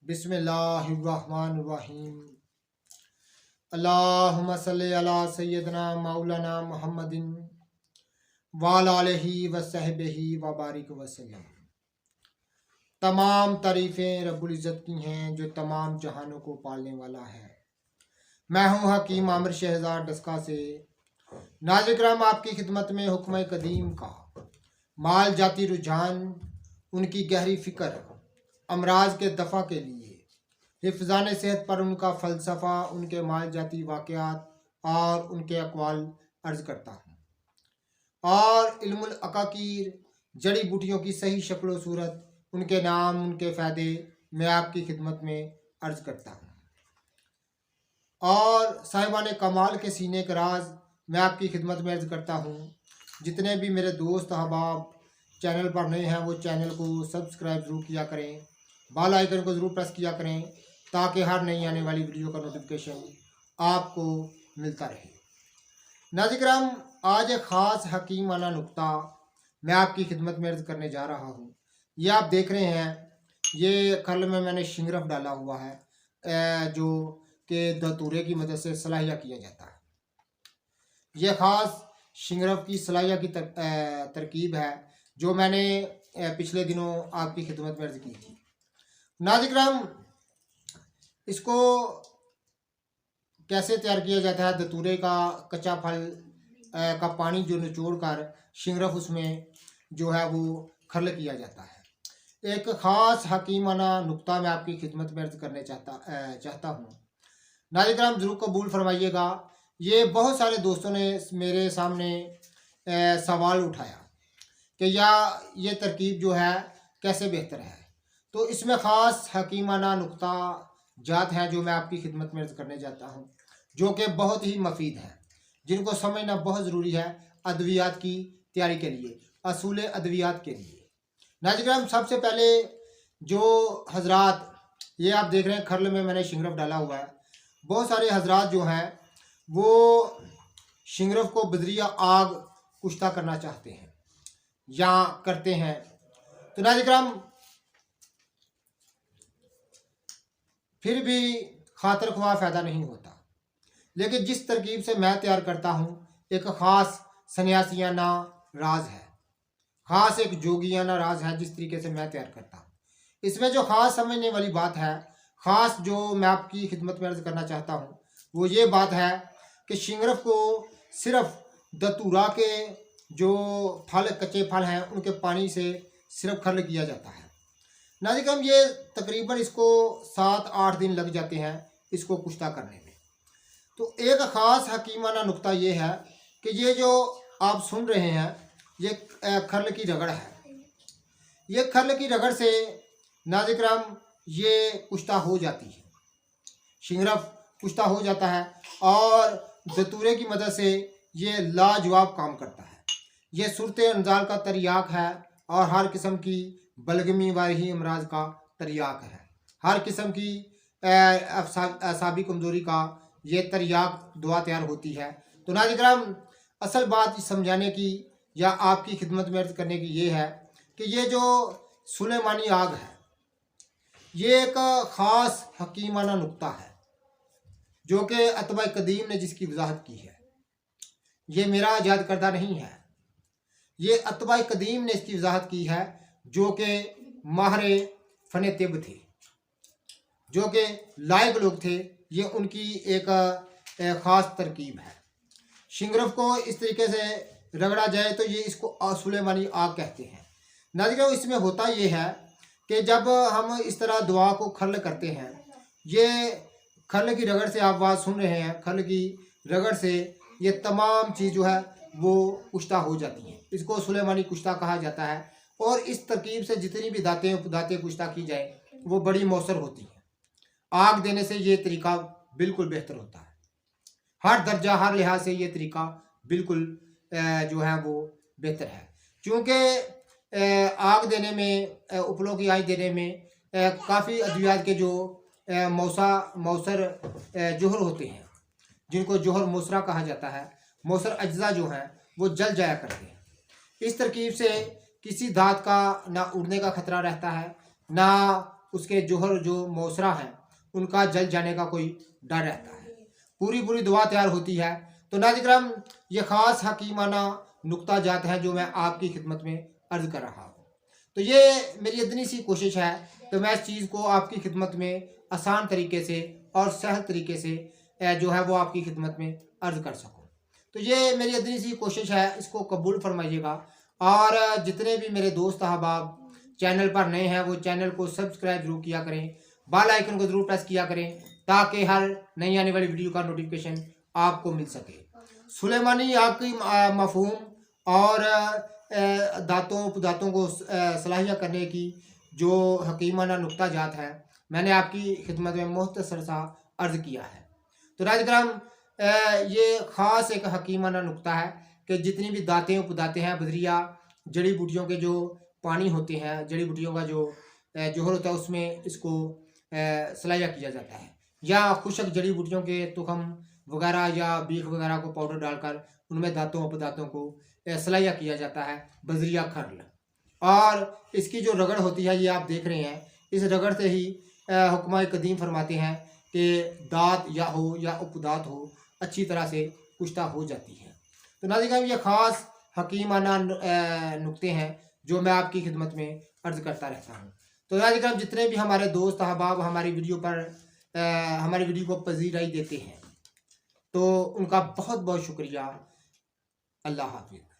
बिस्मिल्लाहिर्रहमानिर्रहीम। अल्लाहुम्मा सल्लि अला सय्यदना मौलाना मुहम्मदिन वाला आलिहि व सहबिही व बारिक वसल्लम। तमाम तारीफ़ें रब्बुल इज़्ज़त की हैं जो तमाम जहानों को पालने वाला है। मैं हूँ हकीम आमिर शहज़ाद डस्का से नाज़िर किराम आपकी खिदमत में हुक्म कदीम का माल जाती रुझान, उनकी गहरी फ़िक्र, अमराज के दफ़ा के लिए हिफ़्ज़ान सेहत पर उनका फ़लसफ़ा, उनके माल जाती वाक़यात और उनके अक़वाल अर्ज़ करता हूँ और इल्मुल अकाकीर, जड़ी बूटियों की सही शक्ल सूरत, उनके नाम, उनके फ़ायदे मैं आपकी खिदमत में अर्ज़ करता हूँ और साहिबान कमाल के सीने के राज मैं आपकी खिदमत में अर्ज़ करता हूँ। जितने भी मेरे दोस्त अहबाब चैनल पर नए हैं वो चैनल को सब्सक्राइब ज़रूर किया करें, बेल आइकन को ज़रूर प्रेस किया करें ताकि हर नई आने वाली वीडियो का नोटिफिकेशन आपको मिलता रहे। नाज़िर किराम, आज एक ख़ास हकीमाना नुक्ता मैं आपकी खिदमत में अर्ज़ करने जा रहा हूँ। ये आप देख रहे हैं, ये कल में मैंने शिंगरफ डाला हुआ है जो कि धतूरे की मदद से सलाहिया किया जाता है। ये ख़ास शिंगरफ की सलाहिया की तरकीब है जो मैंने पिछले दिनों आपकी खिदमत में अर्ज़ की थी। नाज़िर किराम, इसको कैसे तैयार किया जाता है? धतूरे का कच्चा फल का पानी जो निचोड़ कर शिंगरफ उसमें जो है वो खर्ल किया जाता है। एक ख़ास हकीमाना नुक्ता मैं आपकी खिदमत में अर्ज़ करने चाहता हूँ। नाज़िर किराम ज़रूर कबूल फरमाइएगा। ये बहुत सारे दोस्तों ने मेरे सामने सवाल उठाया कि या ये तरकीब जो है कैसे बेहतर है, तो इसमें ख़ास हकीमाना नुक्ता जात हैं जो मैं आपकी खिदमत में अर्ज़ करने जाता हूँ, जो कि बहुत ही मफीद हैं, जिनको समझना बहुत ज़रूरी है अद्वियात की तैयारी के लिए, असूल अद्वियात के लिए। नाज़िर किराम, सबसे पहले जो हजरात, ये आप देख रहे हैं खर्ल में मैंने शिंगरफ डाला हुआ है। बहुत सारे हजरात जो हैं वो शिंगरफ को बदरिया आग कुश्ता करना चाहते हैं या करते हैं। तो नाज़िर किराम, फिर भी खातर ख्वाह फ़ायदा नहीं होता। लेकिन जिस तरकीब से मैं तैयार करता हूँ एक ख़ास सन्यासियाना राज है, ख़ास एक जोगियाना राज है जिस तरीके से मैं तैयार करता हूँ। इसमें जो ख़ास समझने वाली बात है, ख़ास जो मैं आपकी खिदमत में अर्ज़ करना चाहता हूँ वो ये बात है कि शिंगरफ को सिर्फ धतूरा के जो फल, कच्चे फल हैं, उनके पानी से सिर्फ खर्ल किया जाता है। नाज़िर किराम, ये तकरीबन इसको 7-8 दिन लग जाते हैं इसको कुश्ता करने में। तो एक ख़ास हकीमाना नुक्ता ये है कि ये जो आप सुन रहे हैं ये खर्ल की रगड़ है। ये खर्ल की रगड़ से नाज़िर किराम ये कुश्ता हो जाती है, शिंगरफ कुश्ता हो जाता है और धतूरे की मदद से ये लाजवाब काम करता है। ये सूरत अंजाल का तरियाक है और हर किस्म की बलगमी वाही अमराज का तरियाक है। हर किस्म की असाबी कमज़ोरी का ये तरियाक दुआ तैयार होती है। तो नाज़िर किराम, असल बात समझाने की या आपकी खिदमत में अर्ज़ करने की ये है कि ये जो सुलेमानी आग है ये एक ख़ास हकीमाना नुक्ता है जो कि अतबा कदीम ने जिसकी वजाहत की है। ये मेरा इजाद करदा नहीं है, ये अतबा कदीम ने इसकी वजाहत की है जो कि माहिर फ़न तिब थे, जो कि लायक लोग थे। ये उनकी एक ख़ास तरकीब है। शिंगरफ को इस तरीके से रगड़ा जाए तो ये इसको सुलेमानी आग कहते हैं। नाज़िर किराम, इसमें होता ये है कि जब हम इस तरह दुआ को खर्ल करते हैं, ये खर्ल की रगड़ से आप बात सुन रहे हैं, खर्ल की रगड़ से ये तमाम चीज़ जो है वो कुश्ता हो जाती हैं। इसको सुलेमानी कुश्ता कहा जाता है और इस तरकीब से जितनी भी दातें कुश्ता की जाए वो बड़ी मौसर होती हैं। आग देने से ये तरीका बिल्कुल बेहतर होता है। हर दर्जा, हर लिहाज से ये तरीका बिल्कुल जो है वो बेहतर है, क्योंकि आग देने में, उपलों की आँच देने में काफ़ी अद्वियात के जो मौसर जोहर होते हैं, जिनको जोहर मोसरा कहा जाता है, मौसर अज्जा जो हैं वो जल जाया करते हैं। इस तरकीब से किसी धात का ना उड़ने का ख़तरा रहता है, ना उसके जोहर जो मौसरा हैं उनका जल जाने का कोई डर रहता है। पूरी पूरी दुआ तैयार होती है। तो नाज़रीन किराम, ये ख़ास हकीमाना नुक्ता जात है जो मैं आपकी खिदमत में अर्ज़ कर रहा हूँ। तो ये मेरी इतनी सी कोशिश है तो मैं इस चीज़ को आपकी खिदमत में आसान तरीके से और सहल तरीके से जो है वो आपकी खिदमत में अर्ज़ कर सकूँ। तो ये मेरी इतनी सी कोशिश है, इसको कबूल फरमाइएगा। और जितने भी मेरे दोस्त अहबाब चैनल पर नए हैं वो चैनल को सब्सक्राइब जरूर किया करें, बेल आइकन को ज़रूर प्रेस किया करें ताकि हर नई आने वाली वीडियो का नोटिफिकेशन आपको मिल सके। सुलेमानी आग की मफहूम और दांतों उपदांतों को सलाहिया करने की जो हकीमाना नुक्ता जात है मैंने आपकी खिदमत में मुख्तसर सा अर्ज़ किया है। तो नाज़रीन किराम, ये ख़ास एक हकीमाना नुक्ता है कि जितनी भी दातें उपदातें हैं, बदरिया जड़ी बूटियों के जो पानी होते हैं, जड़ी बूटियों का जो जोहर होता है उसमें इसको सलाहिया किया जाता है, या खुशक जड़ी बूटियों के तुखम वगैरह या बीख वगैरह को पाउडर डालकर उनमें दांतों उपदांतों को सलाहिया किया जाता है, बजरिया खर्ल। और इसकी जो रगड़ होती है ये आप देख रहे हैं, इस रगड़ से ही हुक्मा कदीम फरमाते हैं कि दांत या हो या उपदात हो अच्छी तरह से कुश्ता हो जाती है। तो नाज़रीन ये ख़ास हकीमाना नुक्ते हैं जो मैं आपकी खिदमत में अर्ज़ करता रहता हूँ। तो नाज़रीन जितने भी हमारे दोस्त अहबाब हमारी वीडियो पर हमारी वीडियो को पजीराई देते हैं तो उनका बहुत बहुत शुक्रिया। अल्लाह हाफ़िज़।